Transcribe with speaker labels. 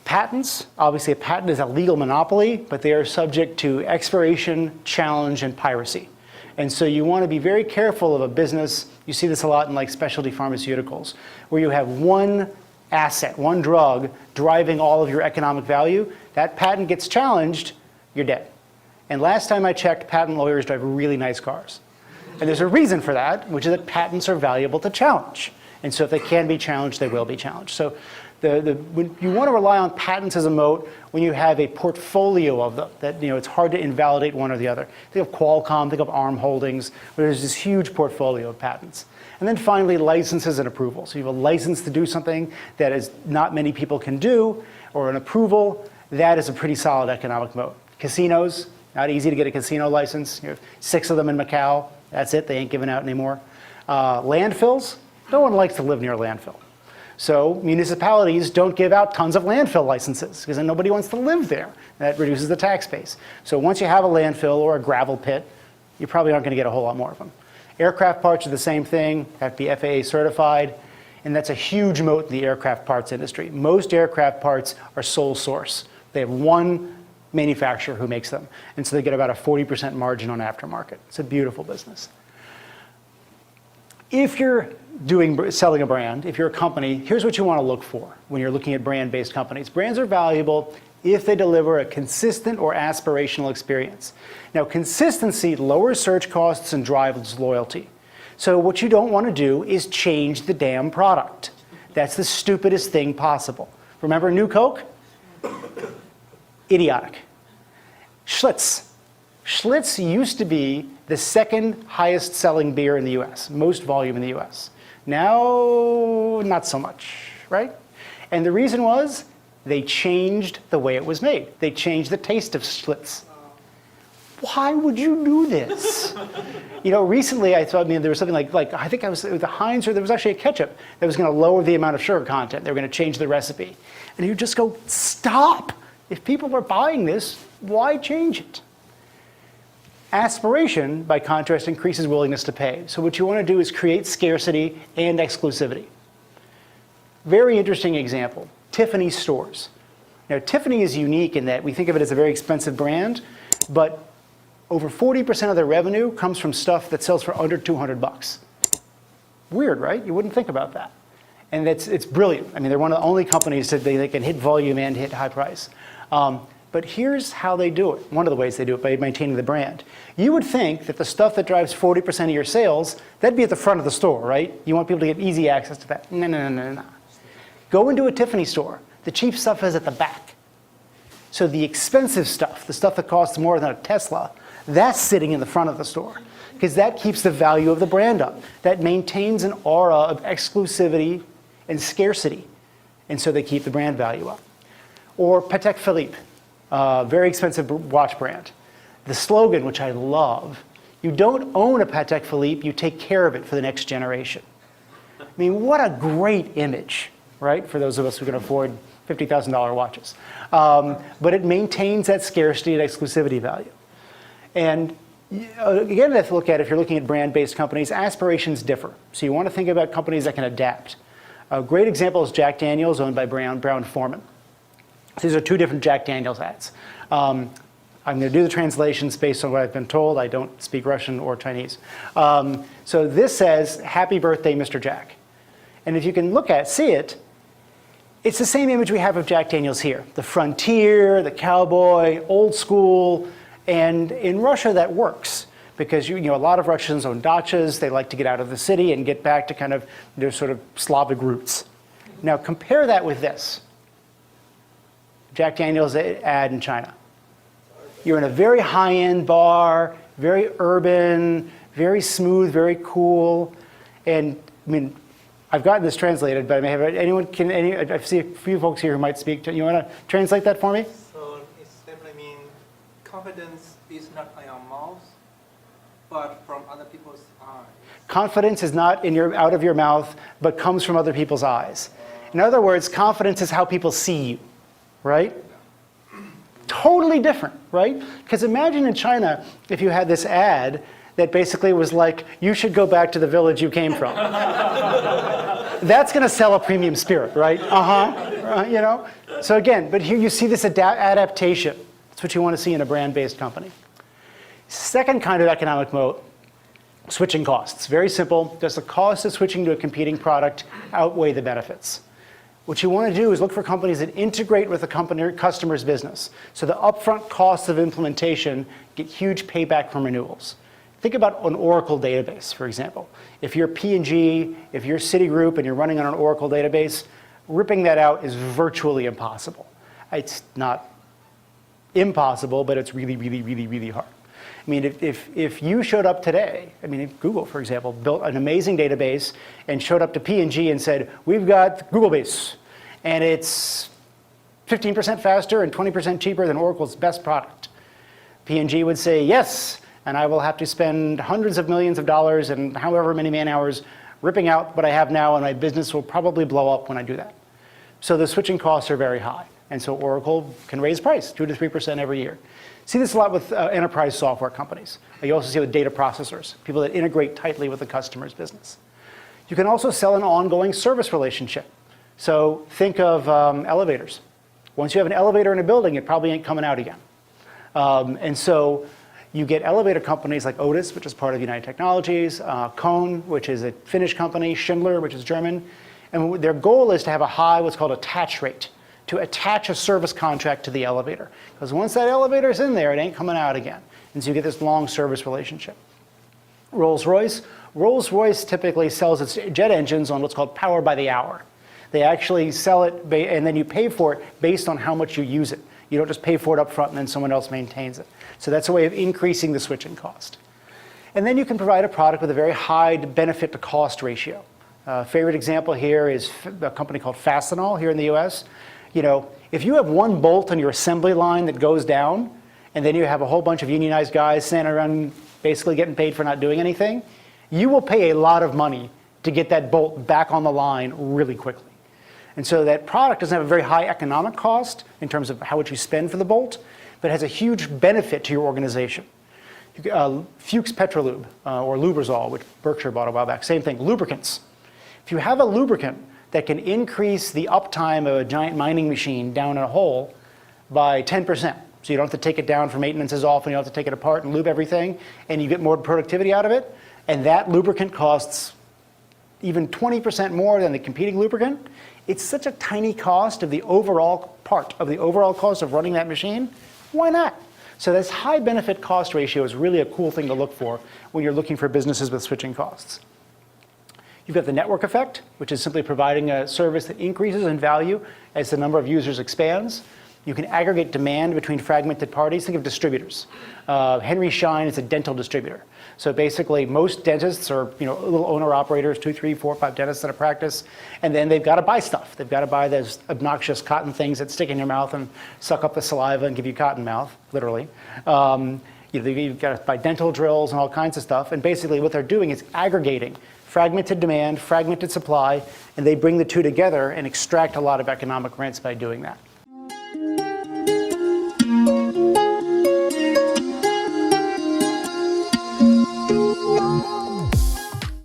Speaker 1: Patents, obviously a patent is a legal monopoly, but they are subject to expiration, challenge, and piracy. And so you want to be very careful of a business. You see this a lot in like specialty pharmaceuticals, where you have one asset, one drug driving all of your economic value. That patent gets challenged, you're dead. And last time I checked, patent lawyers drive really nice cars. And there's a reason for that, which is that patents are valuable to challenge. And so if they can be challenged, they will be challenged. So when you want to rely on patents as a moat when you have a portfolio of them, that it's hard to invalidate one or the other. Think of Qualcomm, think of ARM Holdings, where there's this huge portfolio of patents. And then finally, licenses and approvals. So you have a license to do something that is not many people can do, or an approval, that is a pretty solid economic moat. Casinos, not easy to get a casino license. You have 6 of them in Macau. That's it, they ain't giving out anymore. Landfills, no one likes to live near a landfill. So municipalities don't give out tons of landfill licenses because then nobody wants to live there. That reduces the tax base. So once you have a landfill or a gravel pit, you probably aren't going to get a whole lot more of them. Aircraft parts are the same thing, have to be FAA certified, and that's a huge moat in the aircraft parts industry. Most aircraft parts are sole source. They have one manufacturer who makes them, and so they get about a 40% margin on aftermarket. It's a beautiful business. If you're selling a brand, if you're a company, here's what you want to look for when you're looking at brand-based companies. Brands are valuable if they deliver a consistent or aspirational experience. Now, consistency lowers search costs and drives loyalty. So what you don't want to do is change the damn product. That's the stupidest thing possible. Remember New Coke? Idiotic. Schlitz. Schlitz used to be the second highest selling beer in the US, most volume in the US. Now, not so much, right? And the reason was they changed the way it was made. They changed the taste of Schlitz. Why would you do this? Recently I thought there was something like I think I was with the Heinz, or there was actually a ketchup that was going to lower the amount of sugar content. They were going to change the recipe. And you just go, stop. If people are buying this, why change it? Aspiration, by contrast, increases willingness to pay. So what you want to do is create scarcity and exclusivity. Very interesting example, Tiffany stores. Now, Tiffany is unique in that we think of it as a very expensive brand, but over 40% of their revenue comes from stuff that sells for under 200 bucks. Weird, right? You wouldn't think about that. And it's brilliant. I mean, they're one of the only companies that they can hit volume and hit high price. But here's how they do it. One of the ways they do it, by maintaining the brand. You would think that the stuff that drives 40% of your sales, that'd be at the front of the store, right? You want people to get easy access to that. No. Go into a Tiffany store. The cheap stuff is at the back. So the expensive stuff, the stuff that costs more than a Tesla, that's sitting in the front of the store, because that keeps the value of the brand up. That maintains an aura of exclusivity and scarcity. And so they keep the brand value up. Or Patek Philippe. Very expensive watch brand. The slogan, which I love, you don't own a Patek Philippe, you take care of it for the next generation. I mean, what a great image, right, for those of us who can afford $50,000 watches. But it maintains that scarcity and exclusivity value. And again, if you look at, if you're looking at brand-based companies, aspirations differ. So you want to think about companies that can adapt. A great example is Jack Daniels, owned by Brown-Forman. These are 2 different Jack Daniels ads. I'm going to do the translations based on what I've been told. I don't speak Russian or Chinese. So this says, "Happy birthday, Mr. Jack." And if you can see it, it's the same image we have of Jack Daniels here. The frontier, the cowboy, old school. And in Russia, that works. Because a lot of Russians own dachas. They like to get out of the city and get back to kind of their sort of Slavic roots. Now compare that with this. Jack Daniels ad in China. You're in a very high-end bar, very urban, very smooth, very cool. And I mean, I've gotten this translated, but I may have I see a few folks here who might speak to. You want to translate that for me?
Speaker 2: So it simply means confidence is not in your mouth, but from other people's eyes.
Speaker 1: Confidence is not out of your mouth, but comes from other people's eyes. In other words, confidence is how people see you. Right? Totally different, right? Because imagine in China if you had this ad that basically was like, you should go back to the village you came from. That's going to sell a premium spirit, right? You know? So again, but here you see this adaptation. That's what you want to see in a brand-based company. Second kind of economic moat, switching costs. Very simple. Does the cost of switching to a competing product outweigh the benefits? What you want to do is look for companies that integrate with the customer's business. So the upfront costs of implementation get huge payback from renewals. Think about an Oracle database, for example. If you're P&G, if you're Citigroup and you're running on an Oracle database, ripping that out is virtually impossible. It's not impossible, but it's really, really, really, really hard. I mean, if you showed up today, I mean, if Google, for example, built an amazing database and showed up to P&G and said, we've got Google Base, and it's 15% faster and 20% cheaper than Oracle's best product. P&G would say, yes, and I will have to spend hundreds of millions of dollars and however many man-hours ripping out what I have now, and my business will probably blow up when I do that. So the switching costs are very high. And so Oracle can raise price 2 to 3% every year. See this a lot with enterprise software companies. You also see it with data processors, people that integrate tightly with the customer's business. You can also sell an ongoing service relationship. So think of elevators. Once you have an elevator in a building, it probably ain't coming out again. And so you get elevator companies like Otis, which is part of United Technologies, Kohn, which is a Finnish company, Schindler, which is German. And their goal is to have a high, what's called attach rate, to attach a service contract to the elevator. Because once that elevator's in there, it ain't coming out again. And so you get this long service relationship. Rolls-Royce. Rolls-Royce typically sells its jet engines on what's called power by the hour. They actually sell it, and then you pay for it based on how much you use it. You don't just pay for it up front and then someone else maintains it. So that's a way of increasing the switching cost. And then you can provide a product with a very high benefit to cost ratio. Favorite example here is a company called Fastenal here in the US. You know, if you have one bolt on your assembly line that goes down, and then you have a whole bunch of unionized guys standing around basically getting paid for not doing anything, you will pay a lot of money to get that bolt back on the line really quickly. And so that product doesn't have a very high economic cost in terms of how much you spend for the bolt, but has a huge benefit to your organization. Fuchs Petrolube, or Lubrizol, which Berkshire bought a while back, same thing, lubricants. If you have a lubricant that can increase the uptime of a giant mining machine down in a hole by 10%. So you don't have to take it down for maintenance as often, you don't have to take it apart and lube everything, and you get more productivity out of it, and that lubricant costs even 20% more than the competing lubricant, it's such a tiny cost of the overall part of the overall cost of running that machine, why not? So this high benefit cost ratio is really a cool thing to look for when you're looking for businesses with switching costs. You've got the network effect, which is simply providing a service that increases in value as the number of users expands. You can aggregate demand between fragmented parties. Think of distributors. Henry Schein is a dental distributor. So basically, most dentists are little owner-operators, 2, 3, 4, 5 dentists in a practice, and then they've got to buy stuff. They've got to buy those obnoxious cotton things that stick in your mouth and suck up the saliva and give you cotton mouth, literally. You've got to buy dental drills and all kinds of stuff. And basically, what they're doing is aggregating fragmented demand, fragmented supply, and they bring the two together and extract a lot of economic rents by doing that.